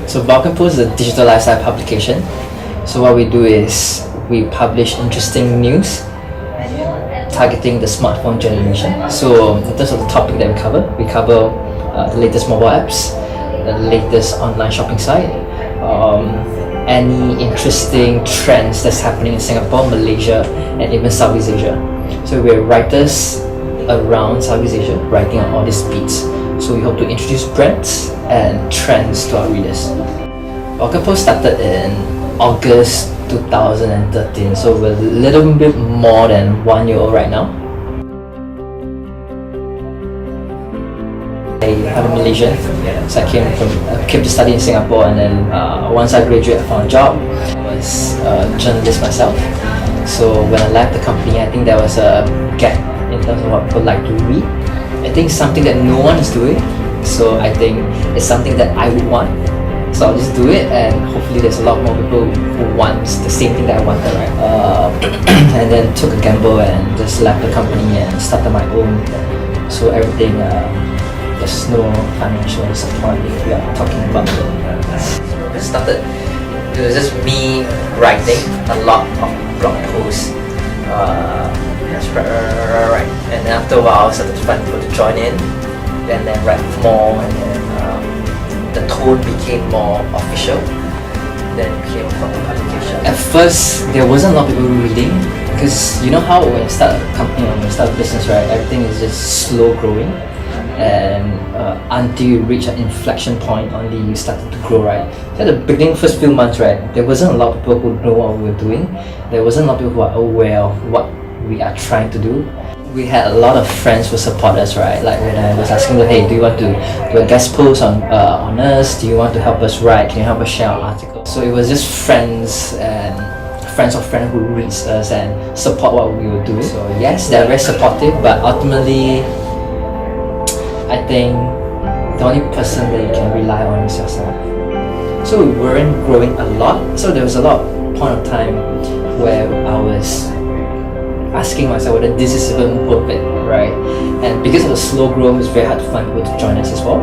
So VulcanPost is a digital lifestyle publication. So what we do is we publish interesting news targeting the smartphone generation. So in terms of the topic that we cover the latest mobile apps, the latest online shopping site, any interesting trends that's happening in Singapore, Malaysia, and even Southeast Asia. So we're writers around Southeast Asia, writing on all these beats. So we hope to introduce brands and trends to our readers. VulcanPost started in August 2013, so we're a little bit more than 1 year old right now. I'm a Malaysian, so I came to study in Singapore, and then once I graduated, I found a job. I was a journalist myself, so when I left the company, I think there was a gap in terms of what people like to read. I think something that no one is doing, so I think it's something that I would want. So I'll just do it, and hopefully there's a lot more people who want the same thing that I wanted, right? And then took a gamble and just left the company and started my own. So everything, there's no financial support if we are talking about it. Started, it was just me writing a lot of blog posts. Right. And then after a while, I started to find people to join in, and then write more, and then the tone became more official, then it became a proper publication. At first, there wasn't a lot of people reading, because you know how when you start a company or when you start a business, right, everything is just slow growing, and until you reach an inflection point, only you started to grow, right? So at the beginning, first few months, right, there wasn't a lot of people who know what we were doing. There wasn't a lot of people who are aware of what we are trying to do. We had a lot of friends who support us, right? Like when I was asking them, hey, do you want to do a guest post on us? Do you want to help us write? Can you help us share our article? So it was just friends and friends of friends who reads us and support what we were doing. So yes, they're very supportive, but ultimately, I think the only person that you can rely on is yourself. So we weren't growing a lot. So there was a lot of point of time where I was asking myself whether this is even worth it, right? And because of the slow growth, it's very hard to find people to join us as well.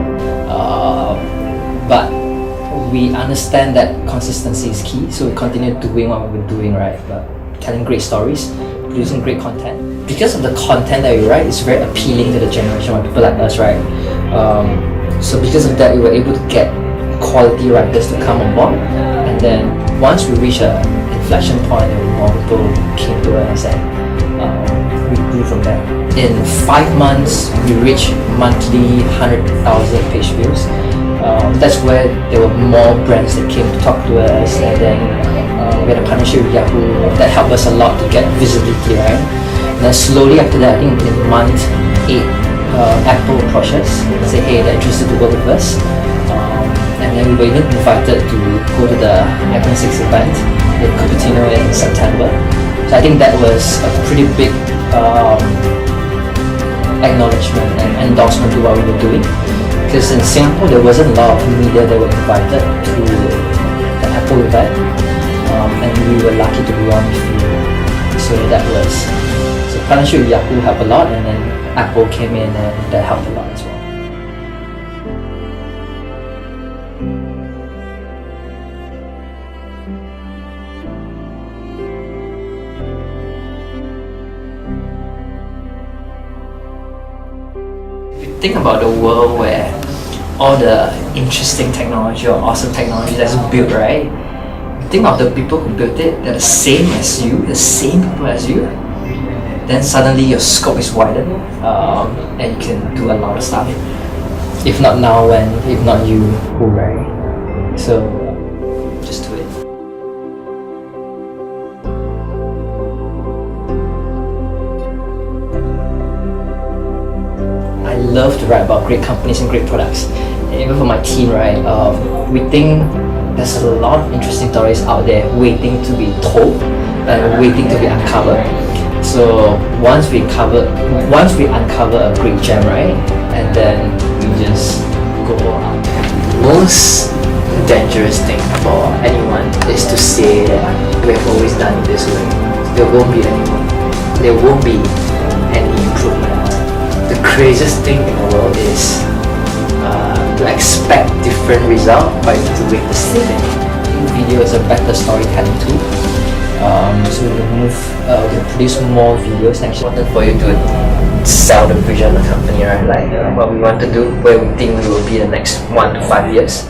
But we understand that consistency is key, so we continue doing what we're doing, right? But telling great stories, producing great content. Because of the content that we write, it's very appealing to the generation of people like us, right? So because of that, we were able to get quality writers to come on board, and then once we reach an inflection point, more people came to us and we grew from there. In 5 months, we reached monthly 100,000 page views. That's where there were more brands that came to talk to us, and then we had a partnership with Yahoo that helped us a lot to get visibility, right? And then slowly after that, I think in month 8, Apple approached us and said, hey, they're interested to work with us. And then we were even invited to go to the iPhone 6 event in Cupertino in September. So I think that was a pretty big acknowledgement and endorsement to what we were doing. Because in Singapore, there wasn't a lot of media that were invited to the Apple event, and we were lucky to be one of few. So that was, so partnership with Yahoo helped a lot, and then Apple came in and that helped a lot as well. Think about the world where all the interesting technology or awesome technology that's built, right? Think of the people who built it, they're the same as you, the same people as you. Then suddenly your scope is widened, and you can do a lot of stuff. If not now, when? If not you, who, right? So just do it. I love to write about great companies and great products. And even for my team, right, we think there's a lot of interesting stories out there waiting to be told and waiting to be uncovered. So once we uncover a great gem, right, and then we just go out. Most dangerous thing for anyone is to say that we have always done it this way. There won't be anyone. There won't be any improvement. The craziest thing in the world is to expect different result by doing the same thing. Video is a better storytelling tool. So we'll produce more videos. Actually, important for you to sell the vision of the company, right? Like what we want to do, where we think we will be in the next 1 to 5 years.